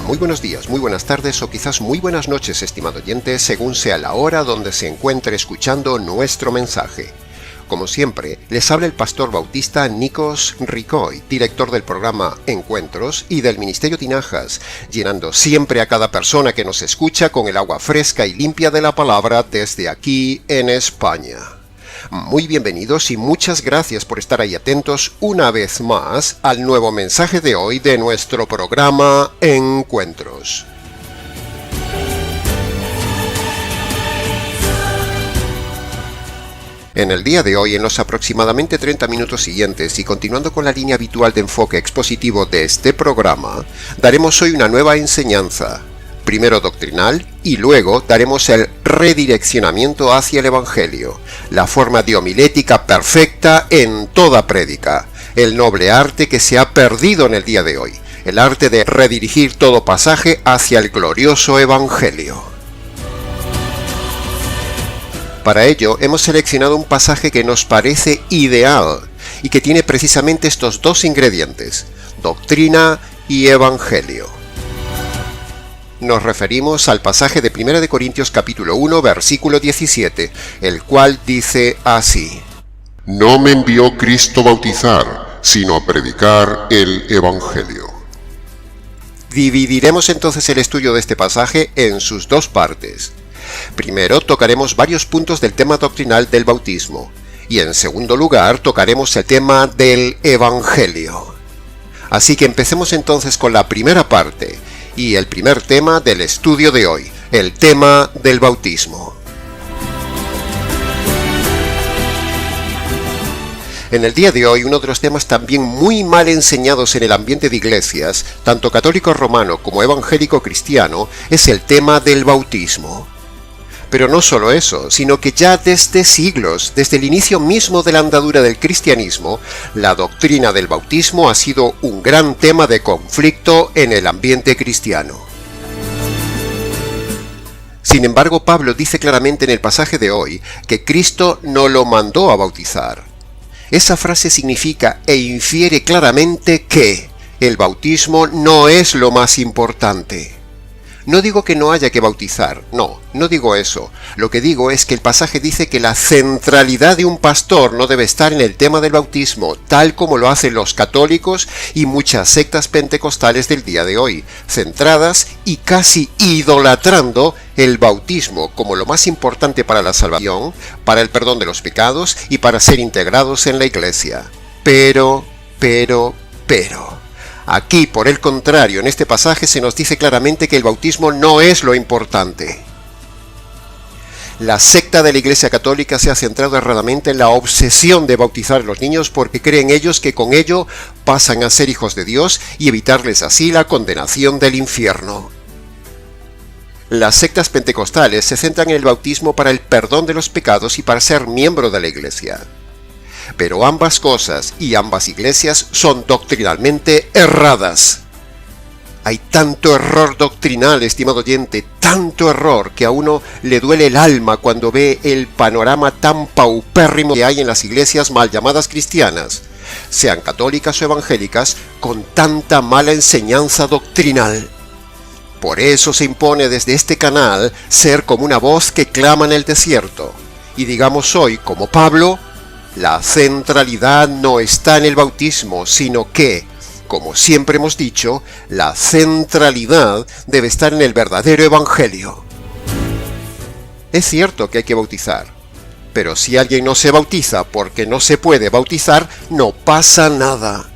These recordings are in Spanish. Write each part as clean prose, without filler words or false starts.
Muy buenos días, muy buenas tardes o quizás muy buenas noches, estimado oyente, según sea la hora donde se encuentre escuchando nuestro mensaje. Como siempre, les habla el pastor bautista Nikos Ricoy, director del programa Encuentros y del Ministerio Tinajas, llenando siempre a cada persona que nos escucha con el agua fresca y limpia de la palabra desde aquí en España. Muy bienvenidos y muchas gracias por estar ahí atentos una vez más al nuevo mensaje de hoy de nuestro programa Encuentros. En el día de hoy, en los aproximadamente 30 minutos siguientes y continuando con la línea habitual de enfoque expositivo de este programa, daremos hoy una nueva enseñanza, primero doctrinal y luego daremos el redireccionamiento hacia el Evangelio, la forma de homilética perfecta en toda prédica, el noble arte que se ha perdido en el día de hoy, el arte de redirigir todo pasaje hacia el glorioso Evangelio. Para ello hemos seleccionado un pasaje que nos parece ideal y que tiene precisamente estos dos ingredientes, doctrina y Evangelio. Nos referimos al pasaje de 1 Corintios capítulo 1, versículo 17, el cual dice así: No me envió Cristo a bautizar, sino a predicar el Evangelio. Dividiremos entonces el estudio de este pasaje en sus dos partes. Primero tocaremos varios puntos del tema doctrinal del bautismo, y en segundo lugar tocaremos el tema del Evangelio. Así que empecemos entonces con la primera parte, y el primer tema del estudio de hoy, el tema del bautismo. En el día de hoy, uno de los temas también muy mal enseñados en el ambiente de iglesias, tanto católico romano como evangélico cristiano, es el tema del bautismo. Pero no solo eso, sino que ya desde siglos, desde el inicio mismo de la andadura del cristianismo, la doctrina del bautismo ha sido un gran tema de conflicto en el ambiente cristiano. Sin embargo, Pablo dice claramente en el pasaje de hoy que Cristo no lo mandó a bautizar. Esa frase significa e infiere claramente que el bautismo no es lo más importante. No digo que no haya que bautizar, no digo eso. Lo que digo es que el pasaje dice que la centralidad de un pastor no debe estar en el tema del bautismo, tal como lo hacen los católicos y muchas sectas pentecostales del día de hoy, centradas y casi idolatrando el bautismo como lo más importante para la salvación, para el perdón de los pecados y para ser integrados en la iglesia. Pero... Aquí, por el contrario, en este pasaje se nos dice claramente que el bautismo no es lo importante. La secta de la Iglesia Católica se ha centrado erradamente en la obsesión de bautizar a los niños porque creen ellos que con ello pasan a ser hijos de Dios y evitarles así la condenación del infierno. Las sectas pentecostales se centran en el bautismo para el perdón de los pecados y para ser miembro de la Iglesia. Pero ambas cosas y ambas iglesias son doctrinalmente erradas. Hay tanto error doctrinal, estimado oyente, tanto error que a uno le duele el alma cuando ve el panorama tan paupérrimo que hay en las iglesias mal llamadas cristianas, sean católicas o evangélicas, con tanta mala enseñanza doctrinal. Por eso se impone desde este canal ser como una voz que clama en el desierto. Y digamos hoy, como Pablo, la centralidad no está en el bautismo, sino que, como siempre hemos dicho, la centralidad debe estar en el verdadero Evangelio. Es cierto que hay que bautizar, pero si alguien no se bautiza porque no se puede bautizar, no pasa nada.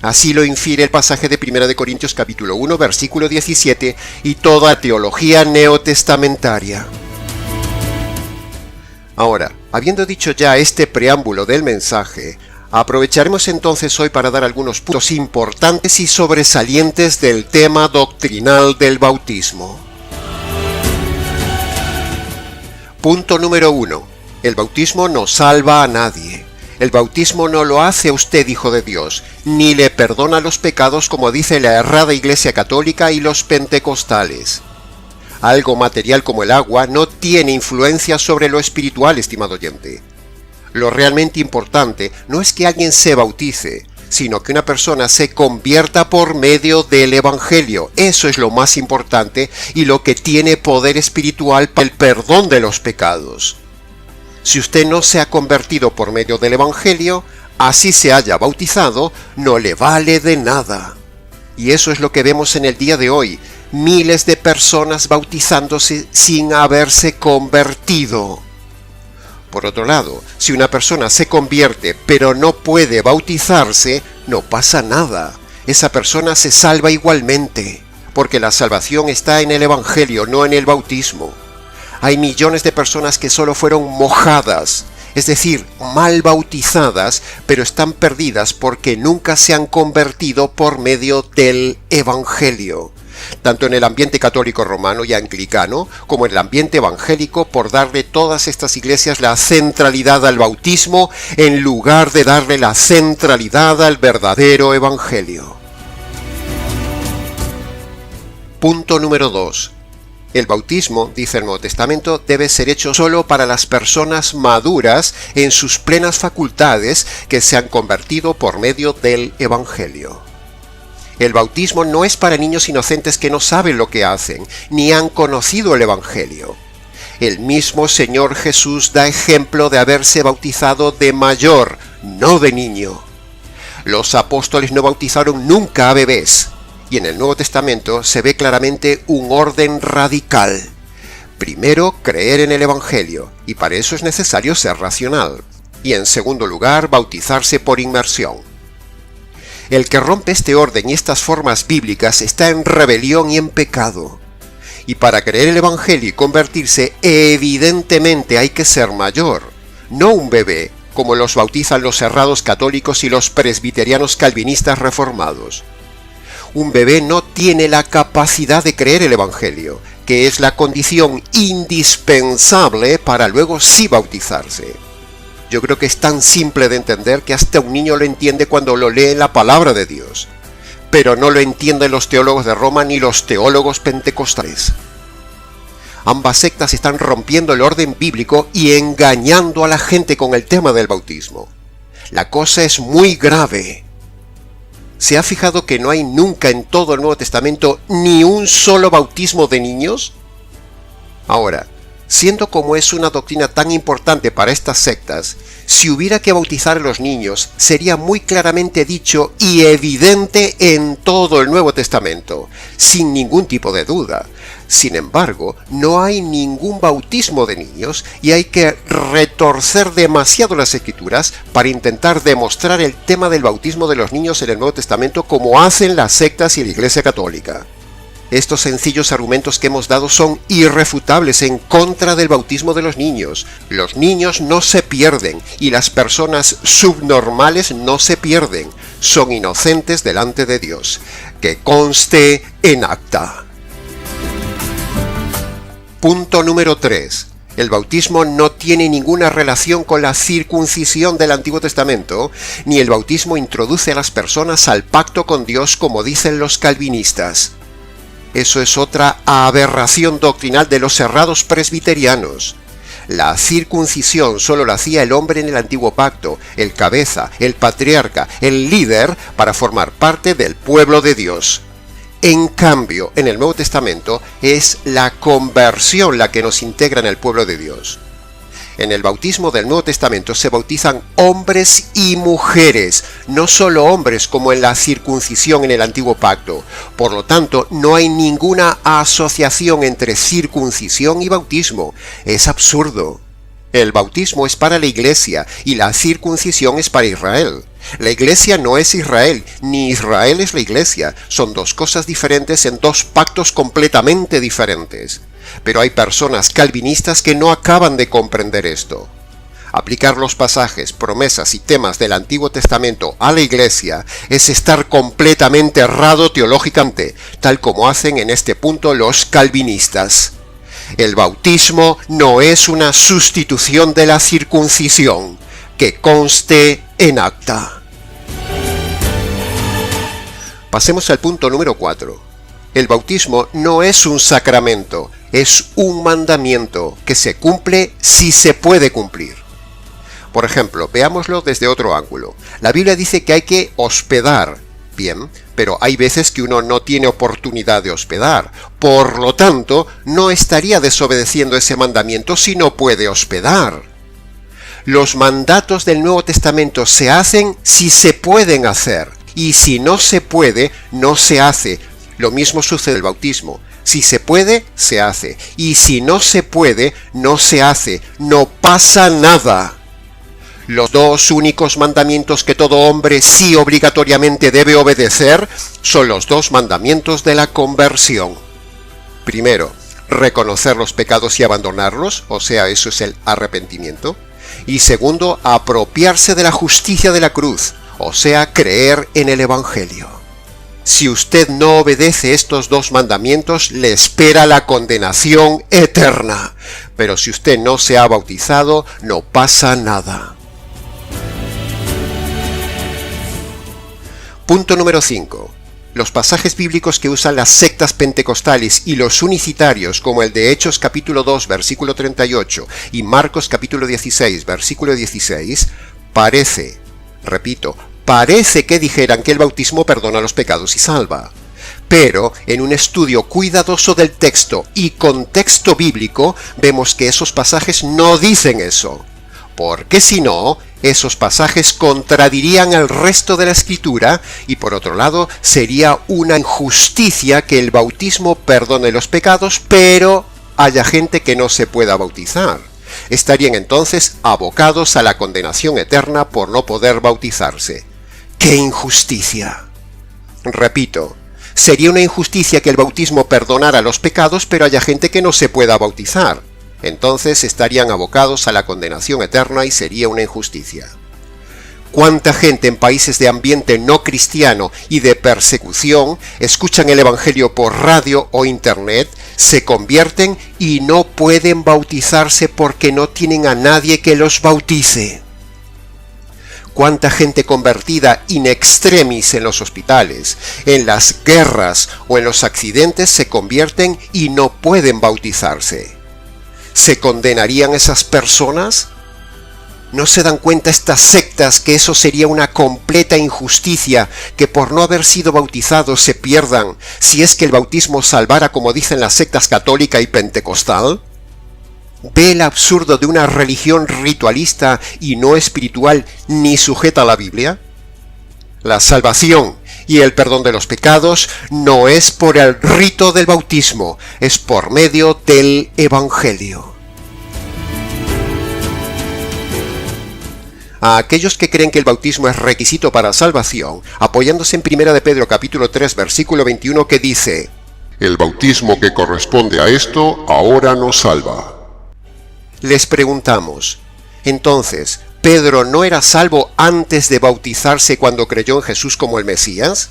Así lo infiere el pasaje de 1 Corintios capítulo 1, versículo 17 y toda teología neotestamentaria. Ahora, habiendo dicho ya este preámbulo del mensaje, aprovecharemos entonces hoy para dar algunos puntos importantes y sobresalientes del tema doctrinal del bautismo. Punto número 1. El bautismo no salva a nadie. El bautismo no lo hace a usted hijo de Dios, ni le perdona los pecados como dice la errada Iglesia Católica y los pentecostales. Algo material como el agua no tiene influencia sobre lo espiritual, estimado oyente. Lo realmente importante no es que alguien se bautice, sino que una persona se convierta por medio del Evangelio. Eso es lo más importante y lo que tiene poder espiritual para el perdón de los pecados. Si usted no se ha convertido por medio del Evangelio, así se haya bautizado, no le vale de nada. Y eso es lo que vemos en el día de hoy. Miles de personas bautizándose sin haberse convertido. Por otro lado, si una persona se convierte pero no puede bautizarse, no pasa nada. Esa persona se salva igualmente, porque la salvación está en el Evangelio, no en el bautismo. Hay millones de personas que solo fueron mojadas, es decir, mal bautizadas, pero están perdidas porque nunca se han convertido por medio del Evangelio. Tanto en el ambiente católico romano y anglicano, como en el ambiente evangélico, por darle todas estas iglesias la centralidad al bautismo, en lugar de darle la centralidad al verdadero Evangelio. Punto número 2. El bautismo, dice el Nuevo Testamento, debe ser hecho solo para las personas maduras en sus plenas facultades que se han convertido por medio del Evangelio. El bautismo no es para niños inocentes que no saben lo que hacen, ni han conocido el Evangelio. El mismo Señor Jesús da ejemplo de haberse bautizado de mayor, no de niño. Los apóstoles no bautizaron nunca a bebés. Y en el Nuevo Testamento se ve claramente un orden radical. Primero, creer en el Evangelio, y para eso es necesario ser racional. Y en segundo lugar, bautizarse por inmersión. El que rompe este orden y estas formas bíblicas está en rebelión y en pecado. Y para creer el Evangelio y convertirse, evidentemente hay que ser mayor, no un bebé, como los bautizan los cerrados católicos y los presbiterianos calvinistas reformados. Un bebé no tiene la capacidad de creer el Evangelio, que es la condición indispensable para luego sí bautizarse. Yo creo que es tan simple de entender que hasta un niño lo entiende cuando lo lee en la palabra de Dios, pero no lo entienden los teólogos de Roma ni los teólogos pentecostales. Ambas sectas están rompiendo el orden bíblico y engañando a la gente con el tema del bautismo. La cosa es muy grave. ¿Se ha fijado que no hay nunca en todo el Nuevo Testamento ni un solo bautismo de niños? Ahora, siendo como es una doctrina tan importante para estas sectas, si hubiera que bautizar a los niños, sería muy claramente dicho y evidente en todo el Nuevo Testamento, sin ningún tipo de duda. Sin embargo, no hay ningún bautismo de niños y hay que retorcer demasiado las Escrituras para intentar demostrar el tema del bautismo de los niños en el Nuevo Testamento como hacen las sectas y la Iglesia Católica. Estos sencillos argumentos que hemos dado son irrefutables en contra del bautismo de los niños. Los niños no se pierden y las personas subnormales no se pierden. Son inocentes delante de Dios. Que conste en acta. Punto número 3. El bautismo no tiene ninguna relación con la circuncisión del Antiguo Testamento, ni el bautismo introduce a las personas al pacto con Dios como dicen los calvinistas. Eso es otra aberración doctrinal de los cerrados presbiterianos. La circuncisión solo la hacía el hombre en el antiguo pacto, el cabeza, el patriarca, el líder, para formar parte del pueblo de Dios. En cambio, en el Nuevo Testamento es la conversión la que nos integra en el pueblo de Dios. En el bautismo del Nuevo Testamento se bautizan hombres y mujeres, no solo hombres como en la circuncisión en el Antiguo Pacto. Por lo tanto, no hay ninguna asociación entre circuncisión y bautismo. Es absurdo. El bautismo es para la Iglesia y la circuncisión es para Israel. La Iglesia no es Israel, ni Israel es la Iglesia. Son dos cosas diferentes en dos pactos completamente diferentes. Pero hay personas calvinistas que no acaban de comprender esto. Aplicar los pasajes, promesas y temas del Antiguo Testamento a la Iglesia es estar completamente errado teológicamente, tal como hacen en este punto los calvinistas. El bautismo no es una sustitución de la circuncisión, que conste en acta. Pasemos al punto número 4. El bautismo no es un sacramento, es un mandamiento que se cumple si se puede cumplir. Por ejemplo, veámoslo desde otro ángulo. La Biblia dice que hay que hospedar. Bien, pero hay veces que uno no tiene oportunidad de hospedar. Por lo tanto, no estaría desobedeciendo ese mandamiento si no puede hospedar. Los mandatos del Nuevo Testamento se hacen si se pueden hacer. Y si no se puede, no se hace. Lo mismo sucede en el bautismo. Si se puede, se hace. Y si no se puede, no se hace. No pasa nada. Los dos únicos mandamientos que todo hombre sí obligatoriamente debe obedecer son los dos mandamientos de la conversión. Primero, reconocer los pecados y abandonarlos, o sea, eso es el arrepentimiento. Y segundo, apropiarse de la justicia de la cruz, o sea, creer en el Evangelio. Si usted no obedece estos dos mandamientos, le espera la condenación eterna. Pero si usted no se ha bautizado, no pasa nada. Punto número 5. Los pasajes bíblicos que usan las sectas pentecostales y los unicitarios, como el de Hechos capítulo 2, versículo 38, y Marcos capítulo 16, versículo 16, parece que dijeran que el bautismo perdona los pecados y salva. Pero, en un estudio cuidadoso del texto y contexto bíblico, vemos que esos pasajes no dicen eso. Porque si no, esos pasajes contradirían el resto de la Escritura y por otro lado sería una injusticia que el bautismo perdone los pecados, pero haya gente que no se pueda bautizar. Estarían entonces abocados a la condenación eterna por no poder bautizarse. ¡Qué injusticia! Repito, sería una injusticia que el bautismo perdonara los pecados, pero haya gente que no se pueda bautizar. Entonces estarían abocados a la condenación eterna y sería una injusticia. ¿Cuánta gente en países de ambiente no cristiano y de persecución escuchan el Evangelio por radio o internet, se convierten y no pueden bautizarse porque no tienen a nadie que los bautice? ¿Cuánta gente convertida in extremis en los hospitales, en las guerras o en los accidentes se convierten y no pueden bautizarse? ¿Se condenarían esas personas? ¿No se dan cuenta estas sectas que eso sería una completa injusticia, que por no haber sido bautizados se pierdan, si es que el bautismo salvara como dicen las sectas católica y pentecostal? ¿Ve el absurdo de una religión ritualista y no espiritual ni sujeta a la Biblia? La salvación y el perdón de los pecados no es por el rito del bautismo, es por medio del Evangelio. A aquellos que creen que el bautismo es requisito para salvación, apoyándose en 1 de Pedro capítulo 3 versículo 21 que dice: El bautismo que corresponde a esto ahora nos salva. Les preguntamos, entonces, ¿Pedro no era salvo antes de bautizarse cuando creyó en Jesús como el Mesías?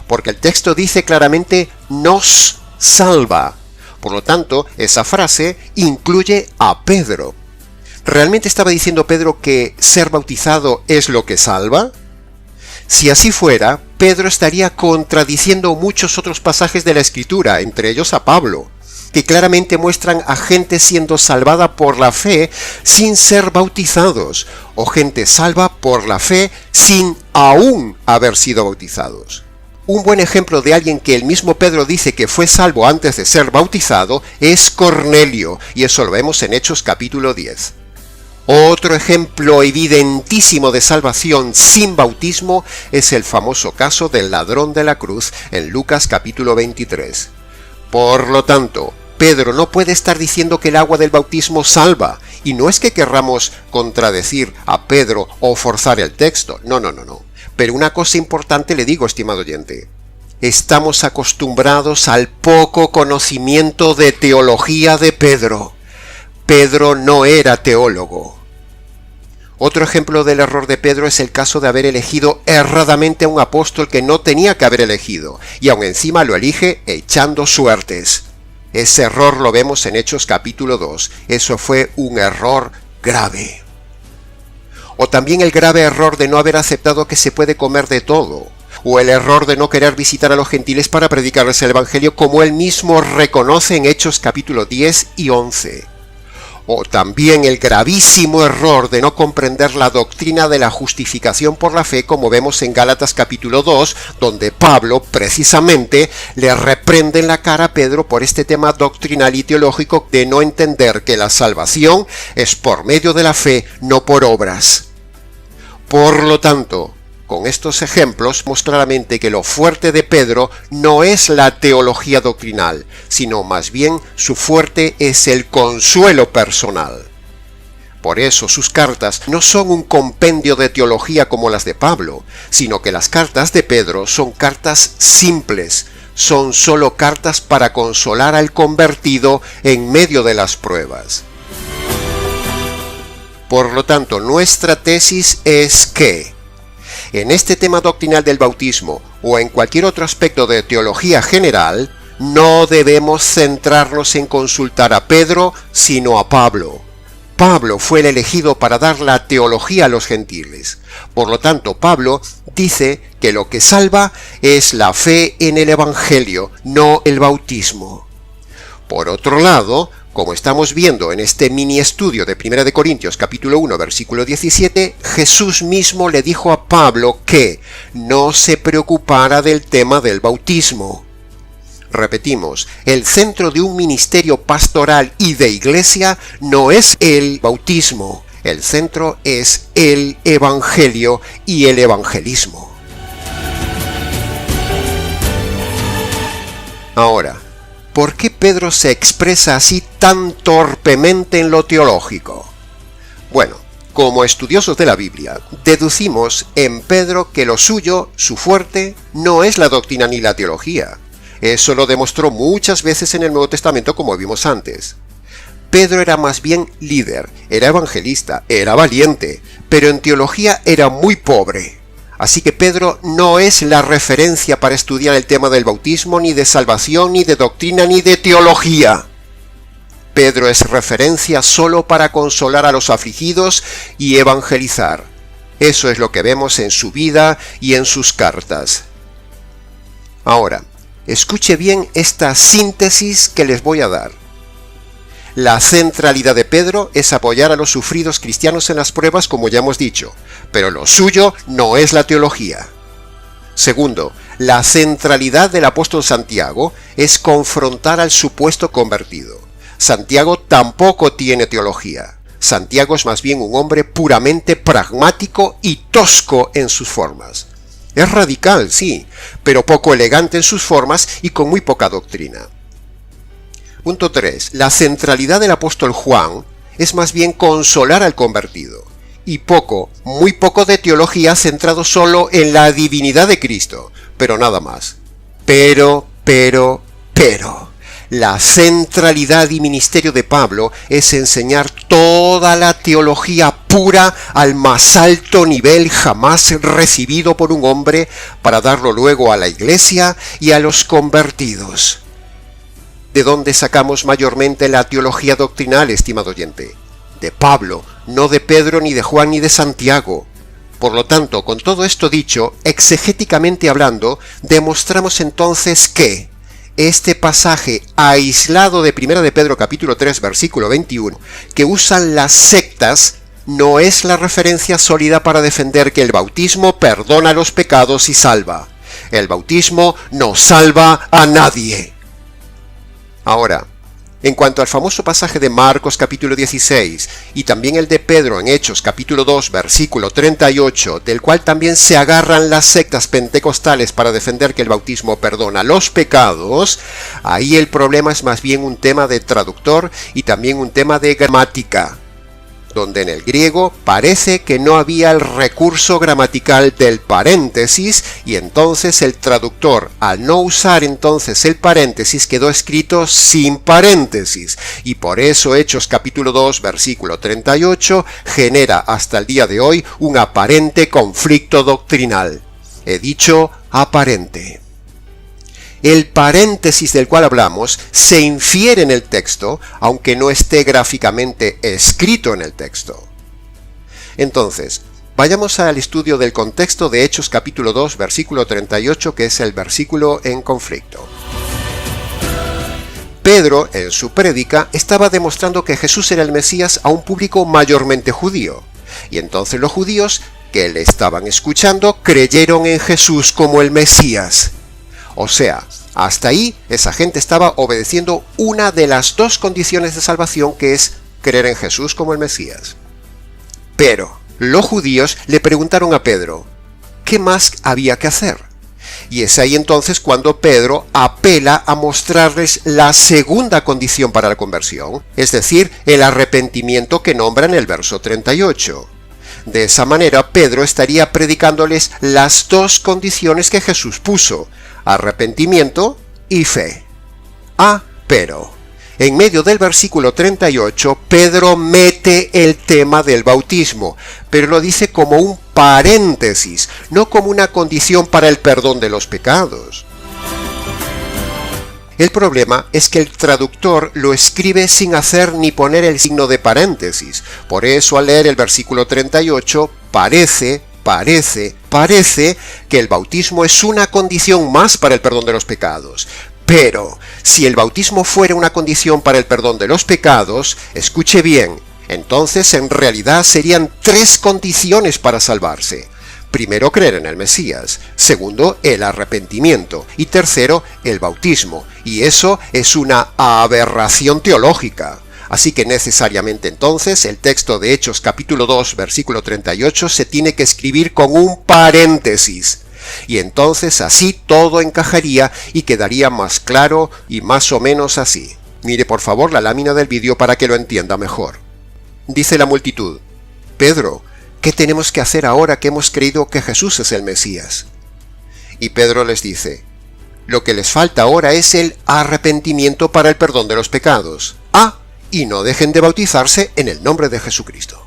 Porque el texto dice claramente nos salva. Por lo tanto, esa frase incluye a Pedro. ¿Realmente estaba diciendo Pedro que ser bautizado es lo que salva? Si así fuera, Pedro estaría contradiciendo muchos otros pasajes de la Escritura, entre ellos a Pablo, que claramente muestran a gente siendo salvada por la fe sin ser bautizados, o gente salva por la fe sin aún haber sido bautizados. Un buen ejemplo de alguien que el mismo Pedro dice que fue salvo antes de ser bautizado es Cornelio, y eso lo vemos en Hechos capítulo 10. Otro ejemplo evidentísimo de salvación sin bautismo es el famoso caso del ladrón de la cruz en Lucas capítulo 23. Por lo tanto, Pedro no puede estar diciendo que el agua del bautismo salva, y no es que querramos contradecir a Pedro o forzar el texto, no. Pero una cosa importante le digo, estimado oyente, estamos acostumbrados al poco conocimiento de teología de Pedro. Pedro no era teólogo. Otro ejemplo del error de Pedro es el caso de haber elegido erradamente a un apóstol que no tenía que haber elegido, y aún encima lo elige echando suertes. Ese error lo vemos en Hechos capítulo 2. Eso fue un error grave. O también el grave error de no haber aceptado que se puede comer de todo, o el error de no querer visitar a los gentiles para predicarles el Evangelio, como él mismo reconoce en Hechos capítulo 10 y 11. O también el gravísimo error de no comprender la doctrina de la justificación por la fe, como vemos en Gálatas capítulo 2, donde Pablo precisamente le reprende en la cara a Pedro por este tema doctrinal y teológico de no entender que la salvación es por medio de la fe, no por obras. Por lo tanto, con estos ejemplos vemos claramente que lo fuerte de Pedro no es la teología doctrinal, sino más bien su fuerte es el consuelo personal. Por eso sus cartas no son un compendio de teología como las de Pablo, sino que las cartas de Pedro son cartas simples, son solo cartas para consolar al convertido en medio de las pruebas. Por lo tanto, nuestra tesis es que en este tema doctrinal del bautismo o en cualquier otro aspecto de teología general, no debemos centrarnos en consultar a Pedro, sino a Pablo. Pablo fue el elegido para dar la teología a los gentiles. Por lo tanto, Pablo dice que lo que salva es la fe en el Evangelio, no el bautismo. Por otro lado, como estamos viendo en este mini estudio de 1 de Corintios capítulo 1 versículo 17, Jesús mismo le dijo a Pablo que no se preocupara del tema del bautismo. Repetimos, el centro de un ministerio pastoral y de iglesia no es el bautismo, el centro es el Evangelio y el evangelismo. Ahora, ¿por qué Pedro se expresa así tan torpemente en lo teológico? Bueno, como estudiosos de la Biblia, deducimos en Pedro que lo suyo, su fuerte, no es la doctrina ni la teología. Eso lo demostró muchas veces en el Nuevo Testamento, como vimos antes. Pedro era más bien líder, era evangelista, era valiente, pero en teología era muy pobre. Así que Pedro no es la referencia para estudiar el tema del bautismo, ni de salvación, ni de doctrina, ni de teología. Pedro es referencia solo para consolar a los afligidos y evangelizar. Eso es lo que vemos en su vida y en sus cartas. Ahora, escuche bien esta síntesis que les voy a dar. La centralidad de Pedro es apoyar a los sufridos cristianos en las pruebas, como ya hemos dicho, pero lo suyo no es la teología. Segundo, la centralidad del apóstol Santiago es confrontar al supuesto convertido. Santiago tampoco tiene teología. Santiago es más bien un hombre puramente pragmático y tosco en sus formas. Es radical, sí, pero poco elegante en sus formas y con muy poca doctrina. Punto 3. La centralidad del apóstol Juan es más bien consolar al convertido, y muy poco de teología centrado solo en la divinidad de Cristo, pero nada más. Pero, la centralidad y ministerio de Pablo es enseñar toda la teología pura al más alto nivel jamás recibido por un hombre para darlo luego a la iglesia y a los convertidos. ¿De dónde sacamos mayormente la teología doctrinal, estimado oyente? De Pablo, no de Pedro, ni de Juan, ni de Santiago. Por lo tanto, con todo esto dicho, exegéticamente hablando, demostramos entonces que este pasaje aislado de 1 de Pedro capítulo 3 versículo 21, que usan las sectas, no es la referencia sólida para defender que el bautismo perdona los pecados y salva. El bautismo no salva a nadie. Ahora, en cuanto al famoso pasaje de Marcos capítulo 16 y también el de Pedro en Hechos capítulo 2 versículo 38, del cual también se agarran las sectas pentecostales para defender que el bautismo perdona los pecados, ahí el problema es más bien un tema de traductor y también un tema de gramática, donde en el griego parece que no había el recurso gramatical del paréntesis y entonces el traductor, al no usar entonces el paréntesis, quedó escrito sin paréntesis y por eso Hechos capítulo 2 versículo 38 genera hasta el día de hoy un aparente conflicto doctrinal. He dicho aparente. El paréntesis del cual hablamos se infiere en el texto, aunque no esté gráficamente escrito en el texto. Entonces, vayamos al estudio del contexto de Hechos capítulo 2, versículo 38, que es el versículo en conflicto. Pedro, en su prédica, estaba demostrando que Jesús era el Mesías a un público mayormente judío. Y entonces los judíos que le estaban escuchando creyeron en Jesús como el Mesías. O sea, hasta ahí esa gente estaba obedeciendo una de las dos condiciones de salvación, que es creer en Jesús como el Mesías. Pero los judíos le preguntaron a Pedro, ¿qué más había que hacer? Y es ahí entonces cuando Pedro apela a mostrarles la segunda condición para la conversión, es decir, el arrepentimiento que nombra en el verso 38. De esa manera, Pedro estaría predicándoles las dos condiciones que Jesús puso, arrepentimiento y fe. Pero en medio del versículo 38, Pedro mete el tema del bautismo, pero lo dice como un paréntesis, no como una condición para el perdón de los pecados. El problema es que el traductor lo escribe sin hacer ni poner el signo de paréntesis. Por eso, al leer el versículo 38, parece que el bautismo es una condición más para el perdón de los pecados. Pero, si el bautismo fuera una condición para el perdón de los pecados, escuche bien, entonces en realidad serían tres condiciones para salvarse. Primero, creer en el Mesías. Segundo, el arrepentimiento. Y tercero, el bautismo. Y eso es una aberración teológica. Así que necesariamente entonces el texto de Hechos capítulo 2, versículo 38 se tiene que escribir con un paréntesis. Y entonces así todo encajaría y quedaría más claro y más o menos así. Mire por favor la lámina del vídeo para que lo entienda mejor. Dice la multitud: Pedro, ¿qué tenemos que hacer ahora que hemos creído que Jesús es el Mesías? Y Pedro les dice: lo que les falta ahora es el arrepentimiento para el perdón de los pecados. Y no dejen de bautizarse en el nombre de Jesucristo.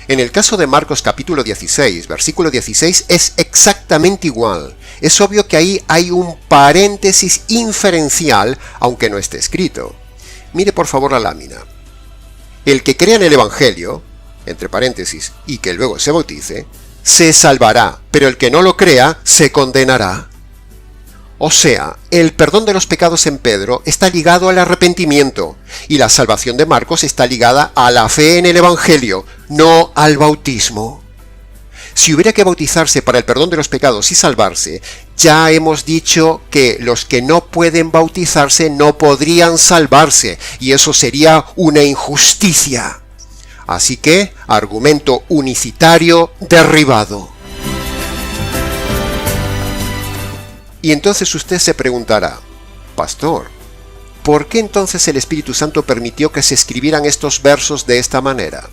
En el caso de Marcos capítulo 16, versículo 16, es exactamente igual. Es obvio que ahí hay un paréntesis inferencial, aunque no esté escrito. Mire por favor la lámina. El que crea en el Evangelio, entre paréntesis, y que luego se bautice, se salvará, pero el que no lo crea, se condenará. O sea, el perdón de los pecados en Pedro está ligado al arrepentimiento, y la salvación de Marcos está ligada a la fe en el Evangelio, no al bautismo. Si hubiera que bautizarse para el perdón de los pecados y salvarse, ya hemos dicho que los que no pueden bautizarse no podrían salvarse, y eso sería una injusticia. Así que, argumento unicitario derribado. Y entonces usted se preguntará: Pastor, ¿por qué entonces el Espíritu Santo permitió que se escribieran estos versos de esta manera?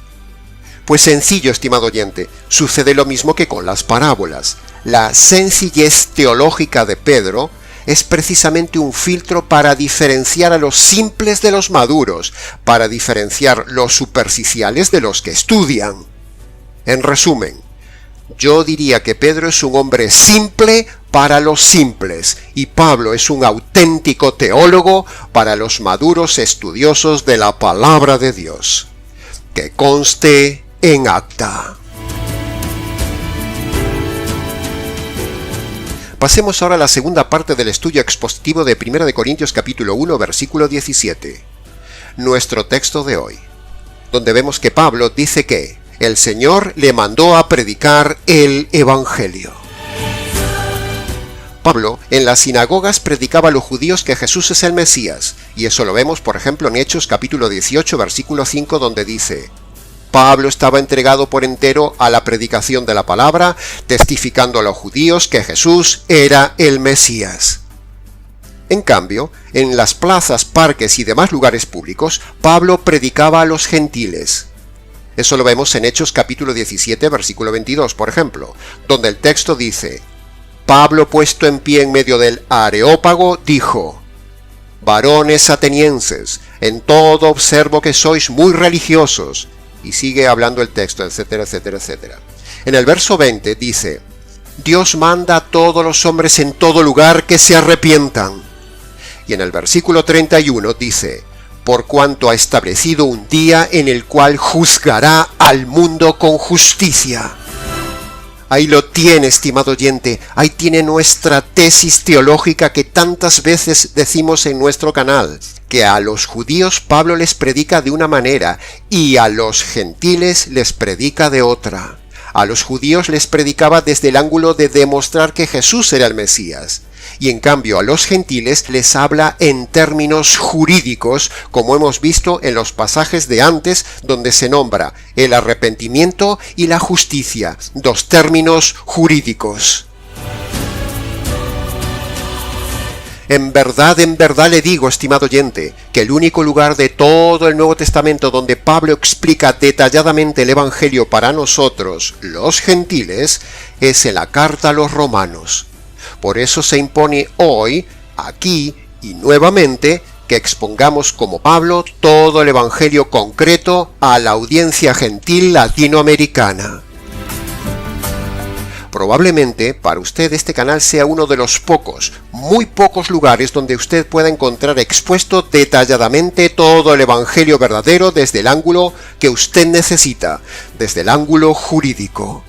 Pues sencillo, estimado oyente, sucede lo mismo que con las parábolas. La sencillez teológica de Pedro es precisamente un filtro para diferenciar a los simples de los maduros, para diferenciar los superficiales de los que estudian. En resumen, yo diría que Pedro es un hombre simple para los simples, y Pablo es un auténtico teólogo para los maduros estudiosos de la palabra de Dios. Que conste en acta. Pasemos ahora a la segunda parte del estudio expositivo de 1 Corintios capítulo 1, versículo 17. Nuestro texto de hoy, donde vemos que Pablo dice que el Señor le mandó a predicar el Evangelio. Pablo en las sinagogas predicaba a los judíos que Jesús es el Mesías, y eso lo vemos por ejemplo en Hechos capítulo 18, versículo 5, donde dice: Pablo estaba entregado por entero a la predicación de la palabra, testificando a los judíos que Jesús era el Mesías. En cambio, en las plazas, parques y demás lugares públicos, Pablo predicaba a los gentiles. Eso lo vemos en Hechos capítulo 17, versículo 22, por ejemplo, donde el texto dice: Pablo, puesto en pie en medio del Areópago, dijo: varones atenienses, en todo observo que sois muy religiosos. Y sigue hablando el texto, etcétera, etcétera, etcétera. En el verso 20 dice: Dios manda a todos los hombres en todo lugar que se arrepientan. Y en el versículo 31 dice: por cuanto ha establecido un día en el cual juzgará al mundo con justicia. Ahí lo tiene, estimado oyente, ahí tiene nuestra tesis teológica que tantas veces decimos en nuestro canal, que a los judíos Pablo les predica de una manera y a los gentiles les predica de otra. A los judíos les predicaba desde el ángulo de demostrar que Jesús era el Mesías, y en cambio a los gentiles les habla en términos jurídicos, como hemos visto en los pasajes de antes, donde se nombra el arrepentimiento y la justicia, dos términos jurídicos. En verdad le digo, estimado oyente, que el único lugar de todo el Nuevo Testamento donde Pablo explica detalladamente el Evangelio para nosotros, los gentiles, es en la carta a los Romanos. Por eso se impone hoy, aquí y nuevamente, que expongamos como Pablo todo el Evangelio concreto a la audiencia gentil latinoamericana. Probablemente para usted este canal sea uno de los pocos, muy pocos lugares donde usted pueda encontrar expuesto detalladamente todo el Evangelio verdadero desde el ángulo que usted necesita, desde el ángulo jurídico.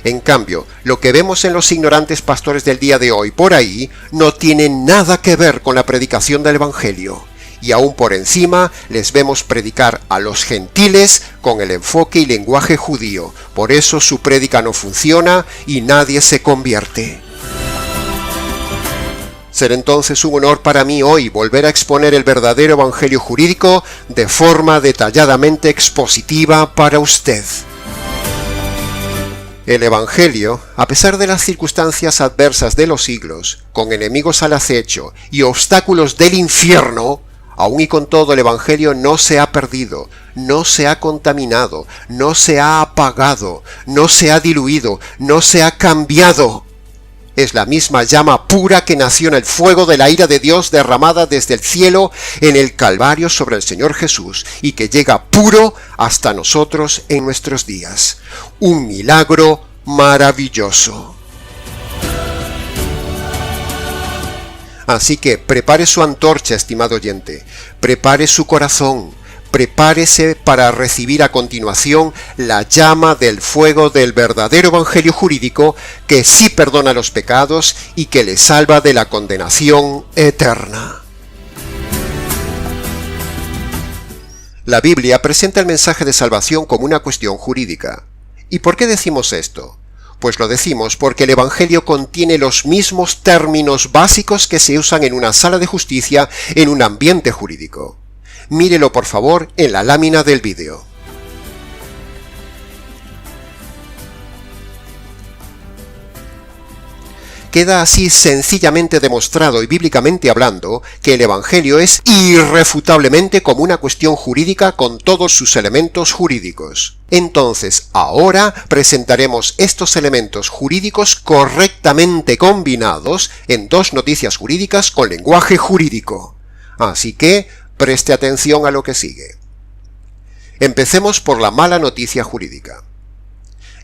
En cambio, lo que vemos en los ignorantes pastores del día de hoy por ahí no tiene nada que ver con la predicación del Evangelio. Y aún por encima les vemos predicar a los gentiles con el enfoque y lenguaje judío. Por eso su prédica no funciona y nadie se convierte. Será entonces un honor para mí hoy volver a exponer el verdadero evangelio jurídico de forma detalladamente expositiva para usted. El Evangelio, a pesar de las circunstancias adversas de los siglos, con enemigos al acecho y obstáculos del infierno, aún y con todo el Evangelio no se ha perdido, no se ha contaminado, no se ha apagado, no se ha diluido, no se ha cambiado. Es la misma llama pura que nació en el fuego de la ira de Dios derramada desde el cielo en el Calvario sobre el Señor Jesús y que llega puro hasta nosotros en nuestros días. Un milagro maravilloso. Así que prepare su antorcha, estimado oyente, prepare su corazón, prepárese para recibir a continuación la llama del fuego del verdadero evangelio jurídico que sí perdona los pecados y que le salva de la condenación eterna. La Biblia presenta el mensaje de salvación como una cuestión jurídica. ¿Y por qué decimos esto? Pues lo decimos porque el Evangelio contiene los mismos términos básicos que se usan en una sala de justicia en un ambiente jurídico. Mírelo por favor en la lámina del vídeo. Queda así sencillamente demostrado y bíblicamente hablando que el Evangelio es irrefutablemente como una cuestión jurídica con todos sus elementos jurídicos. Entonces, ahora presentaremos estos elementos jurídicos correctamente combinados en dos noticias jurídicas con lenguaje jurídico. Así que, preste atención a lo que sigue. Empecemos por la mala noticia jurídica.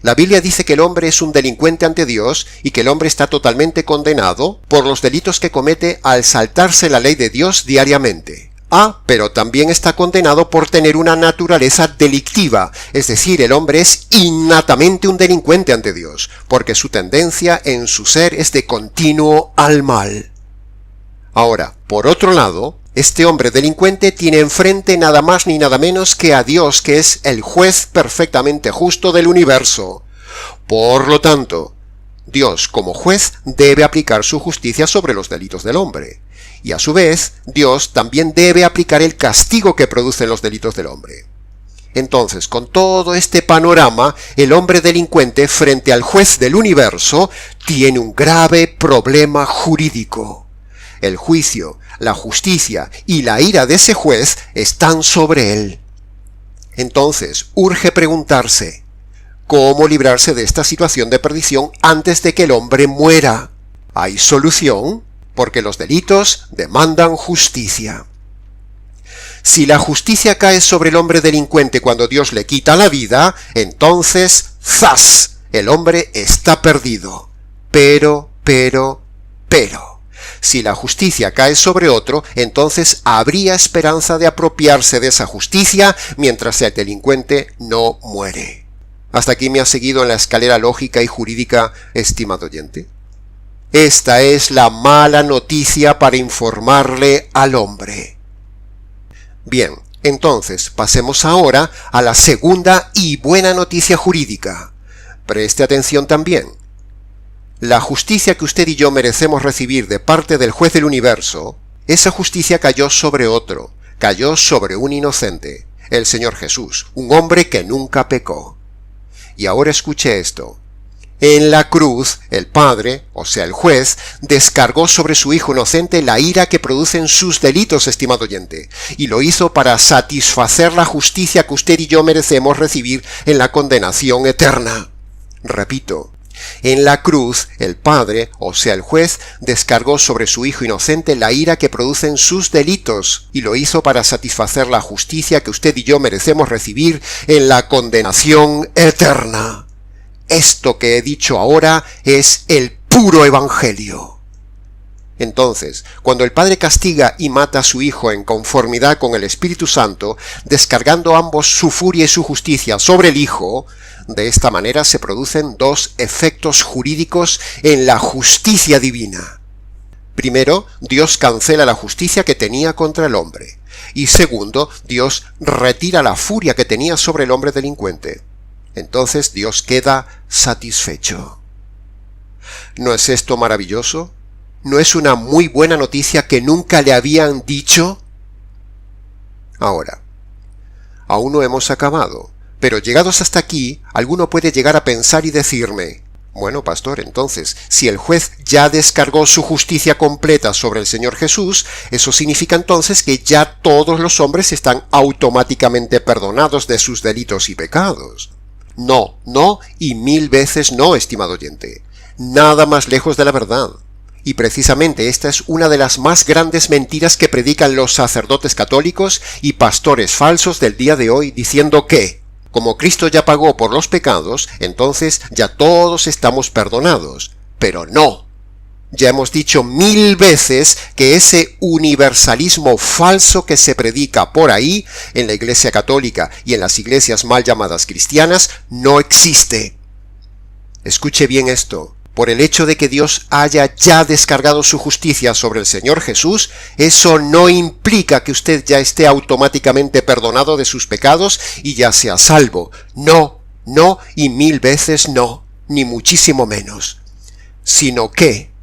La Biblia dice que el hombre es un delincuente ante Dios y que el hombre está totalmente condenado por los delitos que comete al saltarse la ley de Dios diariamente. Pero también está condenado por tener una naturaleza delictiva, es decir, el hombre es innatamente un delincuente ante Dios, porque su tendencia en su ser es de continuo al mal. Ahora, por otro lado, este hombre delincuente tiene enfrente nada más ni nada menos que a Dios, que es el juez perfectamente justo del universo. Por lo tanto, Dios como juez debe aplicar su justicia sobre los delitos del hombre. Y a su vez, Dios también debe aplicar el castigo que producen los delitos del hombre. Entonces, con todo este panorama, el hombre delincuente frente al juez del universo tiene un grave problema jurídico. El juicio, la justicia y la ira de ese juez están sobre él. Entonces, urge preguntarse, ¿cómo librarse de esta situación de perdición antes de que el hombre muera? ¿Hay solución? Porque los delitos demandan justicia. Si la justicia cae sobre el hombre delincuente cuando Dios le quita la vida, entonces, ¡zas!, el hombre está perdido. Pero, si la justicia cae sobre otro, entonces habría esperanza de apropiarse de esa justicia mientras el delincuente no muere. ¿Hasta aquí me ha seguido en la escalera lógica y jurídica, estimado oyente? Esta es la mala noticia para informarle al hombre. Bien, entonces pasemos ahora a la segunda y buena noticia jurídica. Preste atención también. La justicia que usted y yo merecemos recibir de parte del juez del universo, esa justicia cayó sobre otro, cayó sobre un inocente, el Señor Jesús, un hombre que nunca pecó. Y ahora escuche esto. En la cruz, el Padre, o sea el juez, descargó sobre su Hijo inocente la ira que producen sus delitos, estimado oyente, y lo hizo para satisfacer la justicia que usted y yo merecemos recibir en la condenación eterna. Repito, en la cruz, el Padre, o sea el juez, descargó sobre su Hijo inocente la ira que producen sus delitos, y lo hizo para satisfacer la justicia que usted y yo merecemos recibir en la condenación eterna. Esto que he dicho ahora es el puro evangelio. Entonces, cuando el Padre castiga y mata a su Hijo en conformidad con el Espíritu Santo, descargando ambos su furia y su justicia sobre el Hijo, de esta manera se producen dos efectos jurídicos en la justicia divina. Primero, Dios cancela la justicia que tenía contra el hombre. Y segundo, Dios retira la furia que tenía sobre el hombre delincuente. Entonces Dios queda satisfecho. ¿No es esto maravilloso? ¿No es una muy buena noticia que nunca le habían dicho? Ahora, aún no hemos acabado, pero llegados hasta aquí, alguno puede llegar a pensar y decirme, bueno, pastor, entonces, si el juez ya descargó su justicia completa sobre el Señor Jesús, eso significa entonces que ya todos los hombres están automáticamente perdonados de sus delitos y pecados. No, no y 1000 veces no, estimado oyente. Nada más lejos de la verdad. Y precisamente esta es una de las más grandes mentiras que predican los sacerdotes católicos y pastores falsos del día de hoy, diciendo que, como Cristo ya pagó por los pecados, entonces ya todos estamos perdonados. Pero no. Ya hemos dicho 1000 veces que ese universalismo falso que se predica por ahí, en la Iglesia católica y en las iglesias mal llamadas cristianas, no existe. Escuche bien esto. Por el hecho de que Dios haya ya descargado su justicia sobre el Señor Jesús, eso no implica que usted ya esté automáticamente perdonado de sus pecados y ya sea salvo. No, no y 1000 veces no, ni muchísimo menos. Sino que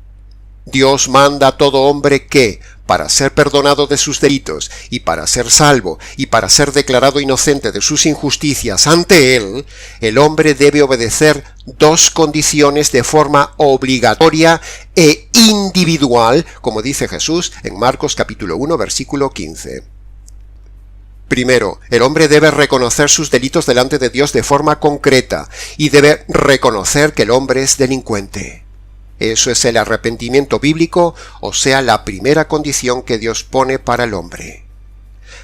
Dios manda a todo hombre que, para ser perdonado de sus delitos, y para ser salvo, y para ser declarado inocente de sus injusticias ante Él, el hombre debe obedecer dos condiciones de forma obligatoria e individual, como dice Jesús en Marcos capítulo 1, versículo 15. Primero, el hombre debe reconocer sus delitos delante de Dios de forma concreta, y debe reconocer que el hombre es delincuente. Eso es el arrepentimiento bíblico, o sea, la primera condición que Dios pone para el hombre.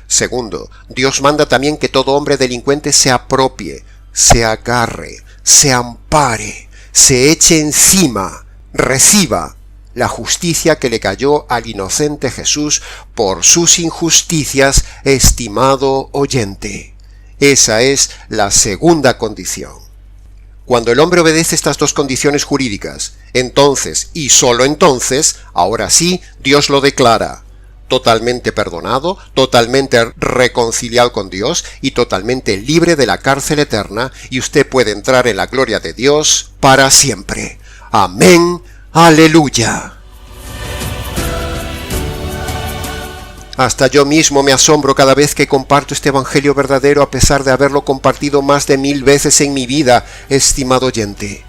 Segundo, Dios manda también que todo hombre delincuente se apropie, se agarre, se ampare, se eche encima, reciba la justicia que le cayó al inocente Jesús por sus injusticias, estimado oyente. Esa es la segunda condición. Cuando el hombre obedece estas dos condiciones jurídicas, entonces, y solo entonces, ahora sí, Dios lo declara totalmente perdonado, totalmente reconciliado con Dios y totalmente libre de la cárcel eterna, y usted puede entrar en la gloria de Dios para siempre. Amén. Aleluya. Hasta yo mismo me asombro cada vez que comparto este evangelio verdadero, a pesar de haberlo compartido más de 1000 veces en mi vida, estimado oyente.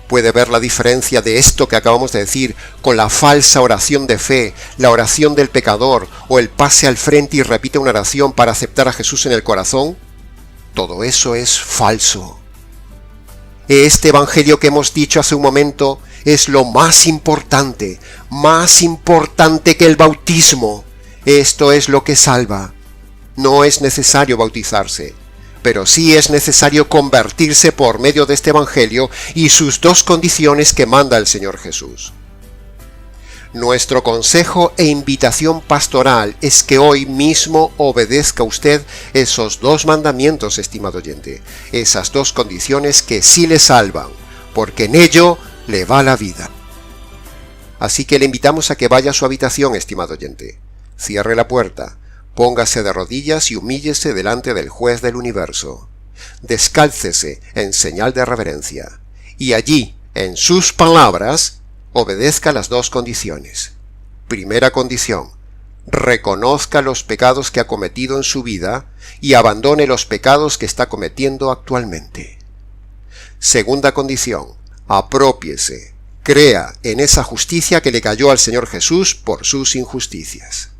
Puede ver la diferencia de esto que acabamos de decir con la falsa oración de fe, la oración del pecador o el pase al frente y repite una oración para aceptar a Jesús en el corazón. Todo eso es falso. Este evangelio que hemos dicho hace un momento es lo más importante que el bautismo. Esto es lo que salva. No es necesario bautizarse, pero sí es necesario convertirse por medio de este evangelio y sus dos condiciones que manda el Señor Jesús. Nuestro consejo e invitación pastoral es que hoy mismo obedezca usted esos 2 mandamientos, estimado oyente, esas 2 condiciones que sí le salvan, porque en ello le va la vida. Así que le invitamos a que vaya a su habitación, estimado oyente. Cierre la puerta, póngase de rodillas y humíllese delante del juez del universo. Descálcese en señal de reverencia, y allí, en sus palabras, obedezca las 2 condiciones. Primera condición: reconozca los pecados que ha cometido en su vida y abandone los pecados que está cometiendo actualmente. Segunda condición: aprópiese, crea en esa justicia que le cayó al Señor Jesús por sus injusticias.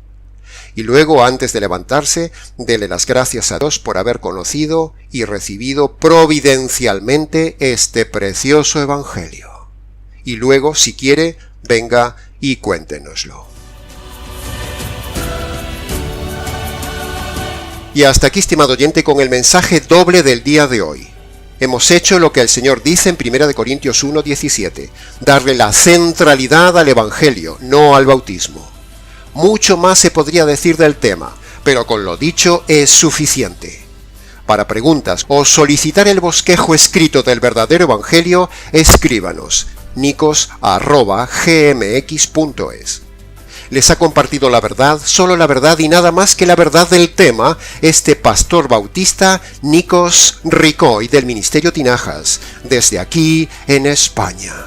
Y luego, antes de levantarse, dele las gracias a Dios por haber conocido y recibido providencialmente este precioso Evangelio. Y luego, si quiere, venga y cuéntenoslo. Y hasta aquí, estimado oyente, con el mensaje doble del día de hoy. Hemos hecho lo que el Señor dice en 1 Corintios 1:17, darle la centralidad al Evangelio, no al bautismo. Mucho más se podría decir del tema, pero con lo dicho es suficiente. Para preguntas o solicitar el bosquejo escrito del verdadero Evangelio, escríbanos nicos@gmx.es. Les ha compartido la verdad, solo la verdad y nada más que la verdad del tema, este pastor bautista Nicos Ricoy del Ministerio Tinajas, desde aquí en España.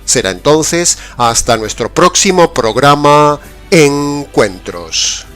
Será entonces hasta nuestro próximo programa Encuentros.